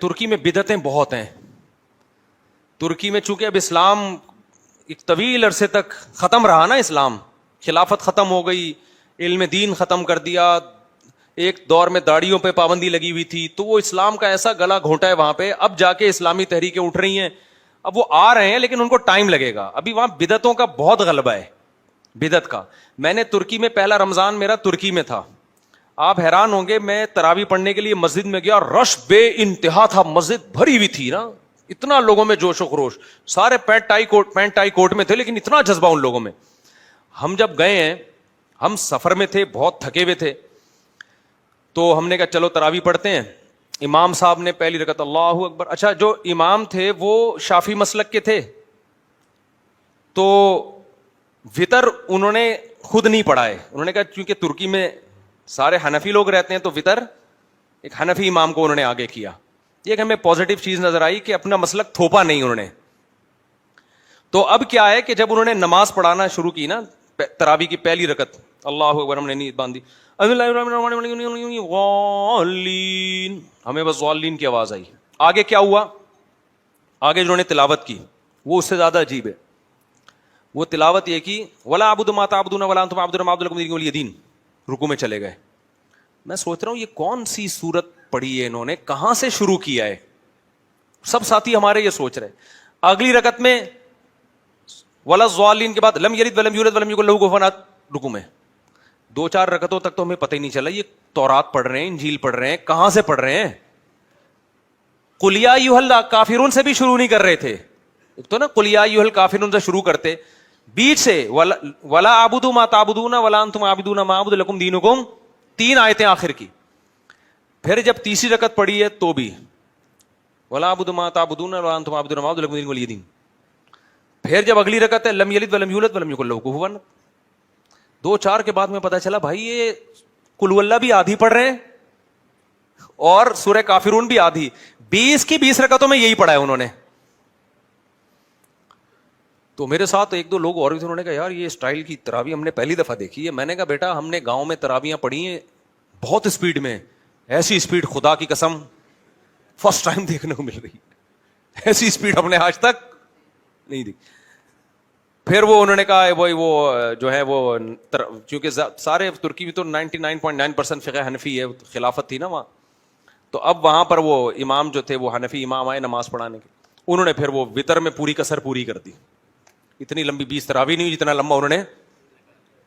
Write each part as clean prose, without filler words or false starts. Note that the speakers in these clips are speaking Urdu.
ترکی میں بدعتیں بہت ہیں. ترکی میں چونکہ اب اسلام ایک طویل عرصے تک ختم رہا نا, اسلام خلافت ختم ہو گئی, علم دین ختم کر دیا, ایک دور میں داڑھیوں پہ پابندی لگی ہوئی تھی, تو وہ اسلام کا ایسا گلا گھونٹا ہے وہاں پہ. اب جا کے اسلامی تحریکیں اٹھ رہی ہیں, اب وہ آ رہے ہیں لیکن ان کو ٹائم لگے گا. ابھی وہاں بدعتوں کا بہت غلبہ ہے, بدعت کا. میں نے ترکی میں پہلا رمضان میرا ترکی میں تھا, آپ حیران ہوں گے, میں تراویح پڑھنے کے لیے مسجد میں گیا, رش بے انتہا تھا, مسجد بھری ہوئی تھی نا, اتنا لوگوں میں جوش و خروش, سارے پینٹ ٹائی کوٹ میں تھے لیکن اتنا جذبہ ان لوگوں میں. ہم جب گئے ہیں, ہم سفر میں تھے, بہت تھکے ہوئے تھے, تو ہم نے کہا چلو تراویح پڑھتے ہیں. امام صاحب نے پہلی رکعت اللہ اکبر. اچھا جو امام تھے وہ شافعی مسلک کے تھے, تو وطر انہوں نے خود نہیں پڑھا ہے. انہوں نے کہا کیونکہ ترکی میں سارے حنفی لوگ رہتے ہیں تو وطر ایک حنفی امام کو انہوں نے آگے کیا. یہ کہ ہمیں پازیٹیو چیز نظر آئی کہ اپنا مسلک تھوپا نہیں انہوں نے. تو اب کیا ہے کہ جب انہوں نے نماز پڑھانا شروع کی نا, تراویح کی پہلی رکعت اللہ اکبر, ہم نے نیت باندھی, ہمیں بس ضالین کی آواز آئی. آگے کیا ہوا, آگے جنہوں نے تلاوت کی وہ اس سے زیادہ عجیب ہے. وہ تلاوت یہ کی, ولا اعبد ما تعبدون ولا انتم عابدون ما اعبد لكم دینکم ولی دین, رکوع میں چلے گئے. میں سوچ رہا ہوں یہ کون سی سورت پڑھی ہے انہوں نے, کہاں سے شروع کیا ہے. سب ساتھی ہمارے یہ سوچ رہے. اگلی رکعت میں ولا الضالین کے بعد لم یلد ولم یولد ولم یکن له کفوا احد, رکوع میں. 2-4 رکعتوں تک تو ہمیں پتہ ہی نہیں چلا یہ تورات پڑھ رہے ہیں, انجیل پڑھ رہے ہیں, کہاں سے پڑھ رہے ہیں. قل یا ایھا الکافرون سے بھی شروع نہیں کر رہے تھے. ایک تو نا قل یا ایھا الکافرون سے شروع کرتے, بیچ سے ولا اعبد ما تعبدون ولا انتم عابدون ما اعبد لكم دینکم, 3 آیتیں آخر کی. پھر جب تیسری رکعت پڑھی ہے تو بھی ولا اعبد ما تعبدون ولا انتم عابدون ما اعبد لكم دینکم ولی دین. پھر جب اگلی رکعت ہے لم یلد ولم یولد ولم یکن له کفوا احد. 2-4 کے بعد میں پتا چلا بھائی یہ قل واللہ بھی آدھی پڑھ رہے ہیں اور سورہ کافرون بھی آدھی. 20 کی 20 رکعتوں میں یہی پڑھا ہے انہوں نے. تو میرے ساتھ 1-2 لوگ اور بھی تھے, انہوں نے کہا یار یہ اسٹائل کی تراویح ہم نے پہلی دفعہ دیکھی ہے. میں نے کہا بیٹا ہم نے گاؤں میں تراویحاں پڑھی ہیں بہت اسپیڈ میں, ایسی اسپیڈ خدا کی قسم فرسٹ ٹائم دیکھنے کو مل رہی ہے, ایسی اسپیڈ ہم نے آج تک نہیں دیکھی. پھر وہ انہوں نے کہا وہ جو ہے وہ چونکہ سارے ترکی میں تو 99.9% فقہ حنفی ہے, خلافت تھی نا وہاں, تو اب وہاں پر وہ امام جو تھے وہ حنفی امام آئے نماز پڑھانے کے, انہوں نے پھر وہ وطر میں پوری کسر پوری کر دی. اتنی لمبی 20 تراویح نہیں ہوئی جتنا لمبا انہوں نے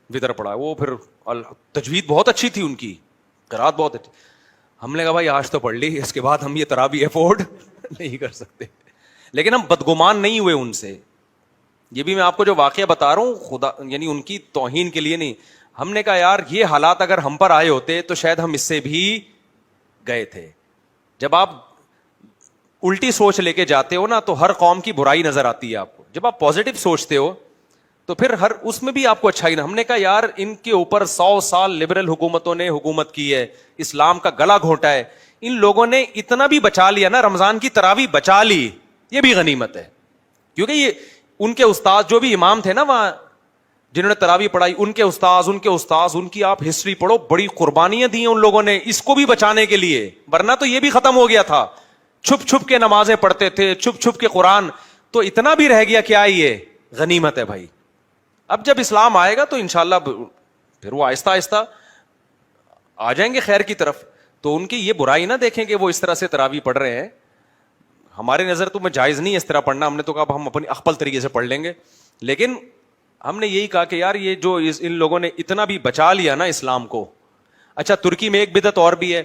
وطر پڑھا. وہ پھر تجوید بہت اچھی تھی ان کی, قرات بہت اچھی. ہم نے کہا بھائی آج تو پڑھ لی, اس کے بعد ہم یہ تراویح افورڈ نہیں کر سکتے. لیکن ہم بدگمان نہیں ہوئے ان سے. یہ بھی میں آپ کو جو واقعہ بتا رہا ہوں خدا یعنی ان کی توہین کے لیے نہیں. ہم نے کہا یار یہ حالات اگر ہم پر آئے ہوتے تو شاید ہم اس سے بھی گئے تھے. جب آپ الٹی سوچ لے کے جاتے ہو نا تو ہر قوم کی برائی نظر آتی ہے آپ کو. جب آپ پازیٹیو سوچتے ہو تو پھر ہر اس میں بھی آپ کو اچھائی. ہم نے کہا یار ان کے اوپر 100 سال لبرل حکومتوں نے حکومت کی ہے, اسلام کا گلا گھونٹا ہے, ان لوگوں نے اتنا بھی بچا لیا نا, رمضان کی تراویح بچا لی, یہ بھی غنیمت ہے. کیونکہ یہ ان کے استاد جو بھی امام تھے نا وہاں جنہوں نے تراویح پڑھائی, ان کے استاذ ان کی آپ ہسٹری پڑھو, بڑی قربانیاں دی ہیں ان لوگوں نے اس کو بھی بچانے کے لیے, ورنہ تو یہ بھی ختم ہو گیا تھا. چھپ چھپ کے نمازیں پڑھتے تھے, چھپ چھپ کے قرآن, تو اتنا بھی رہ گیا کیا یہ غنیمت ہے بھائی. اب جب اسلام آئے گا تو انشاءاللہ پھر وہ آہستہ آہستہ آ جائیں گے خیر کی طرف. تو ان کی یہ برائی نہ دیکھیں کہ وہ اس طرح سے تراویح پڑھ رہے ہیں. ہمارے نظر تو میں جائز نہیں ہے اس طرح پڑھنا, ہم نے تو کہا ہم اپنی اخپل طریقے سے پڑھ لیں گے. لیکن ہم نے یہی کہا کہ یار یہ جو ان لوگوں نے اتنا بھی بچا لیا نا اسلام کو. اچھا ترکی میں ایک بدعت اور بھی ہے,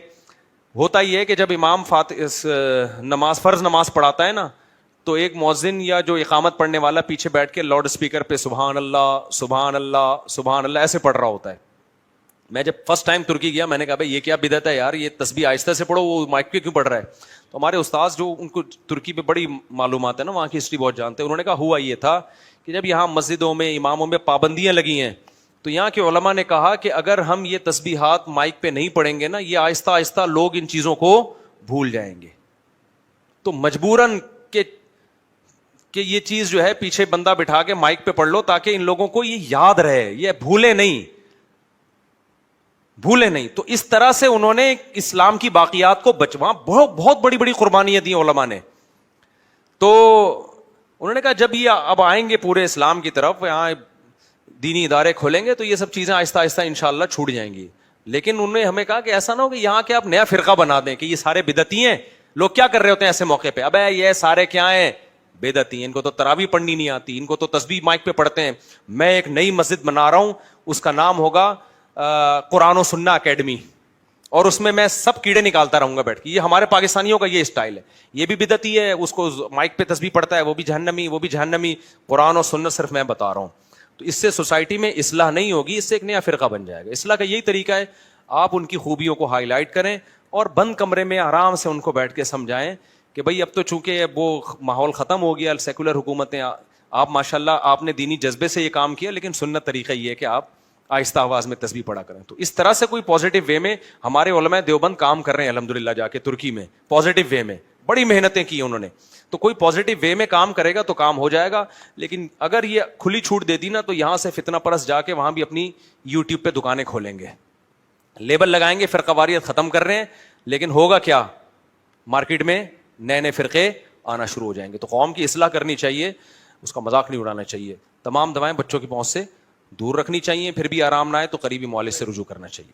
ہوتا یہ ہے کہ جب امام فرض نماز پڑھاتا ہے نا تو ایک مؤذن یا جو اقامت پڑھنے والا پیچھے بیٹھ کے لاؤڈ اسپیکر پہ سبحان اللہ سبحان اللہ سبحان اللہ ایسے پڑھ رہا ہوتا ہے. میں جب فرسٹ ٹائم ترکی گیا میں نے کہا بھائی یہ کیا بدعت ہے یار, یہ تسبیح آہستہ سے پڑھو, وہ مائک پہ کیوں پڑھ رہا ہے. تو ہمارے استاذ جو ان کو ترکی پہ بڑی معلومات ہے نا, وہاں کی ہسٹری بہت جانتے ہیں, انہوں نے کہا ہوا یہ تھا کہ جب یہاں مسجدوں میں اماموں میں پابندیاں لگی ہیں تو یہاں کے علماء نے کہا کہ اگر ہم یہ تسبیحات مائک پہ نہیں پڑھیں گے نا یہ آہستہ آہستہ لوگ ان چیزوں کو بھول جائیں گے. تو مجبوراً کہ یہ چیز جو ہے پیچھے بندہ بٹھا کے مائک پہ پڑھ لو تاکہ ان لوگوں کو یہ یاد رہے, یہ بھولے نہیں. بھولے نہیں. تو اس طرح سے انہوں نے اسلام کی باقیات کو وہاں بہت بڑی بڑی قربانیاں دی علماء نے. تو انہوں نے کہا جب یہ اب آئیں گے پورے اسلام کی طرف, یہاں دینی ادارے کھولیں گے, تو یہ سب چیزیں آہستہ آہستہ انشاءاللہ چھوٹ جائیں گی. لیکن انہوں نے ہمیں کہا کہ ایسا نہ ہو کہ یہاں کے آپ نیا فرقہ بنا دیں کہ یہ سارے بدعتی ہیں. لوگ کیا کر رہے ہوتے ہیں ایسے موقع پہ, ابے یہ سارے کیا ہیں, بدعتی ہیں, ان کو تو تراویح پڑھنی نہیں آتی, ان کو تو تسبیح مائک پہ پڑھتے ہیں. میں ایک نئی مسجد بنا رہا ہوں, اس کا نام ہوگا قرآن و سنہ اکیڈمی, اور اس میں سب کیڑے نکالتا رہوں گا بیٹھ کے. یہ ہمارے پاکستانیوں کا یہ اسٹائل ہے, یہ بھی بدعتی ہے, اس کو مائک پہ تسبیح پڑھتا ہے, وہ بھی جہنمی, وہ بھی جہنمی. قرآن و سنت صرف میں بتا رہا ہوں. تو اس سے سوسائٹی میں اصلاح نہیں ہوگی, اس سے ایک نیا فرقہ بن جائے گا. اصلاح کا یہی طریقہ ہے, آپ ان کی خوبیوں کو ہائی لائٹ کریں اور بند کمرے میں آرام سے ان کو بیٹھ کے سمجھائیں کہ بھائی اب تو چونکہ وہ ماحول ختم ہو گیا, سیکولر حکومتیں, آپ ماشاءاللہ آپ نے دینی جذبے سے یہ کام کیا, لیکن سنت طریقہ یہ ہے کہ آپ آہستہ آواز میں تسبیح پڑھا کریں. تو اس طرح سے کوئی پازیٹیو وے میں ہمارے علماء دیوبند کام کر رہے ہیں الحمدللہ, جا کے ترکی میں پازیٹیو وے میں بڑی محنتیں کی انہوں نے. تو کوئی پازیٹیو وے میں کام کرے گا تو کام ہو جائے گا. لیکن اگر یہ کھلی چھوٹ دے دی نا, تو یہاں سے فتنہ پرست جا کے وہاں بھی اپنی یوٹیوب پہ دکانیں کھولیں گے, لیبل لگائیں گے فرقہ واریت ختم کر رہے ہیں, لیکن ہوگا کیا, مارکیٹ میں نئے نئے فرقے آنا شروع ہو جائیں گے. تو قوم کی اصلاح کرنی چاہیے, اس کا مذاق نہیں اڑانا چاہیے. تمام دوائیں بچوں کی پہنچ سے دور رکھنی چاہیے, پھر بھی آرام نہ آئے تو قریبی معالج سے رجوع کرنا چاہیے.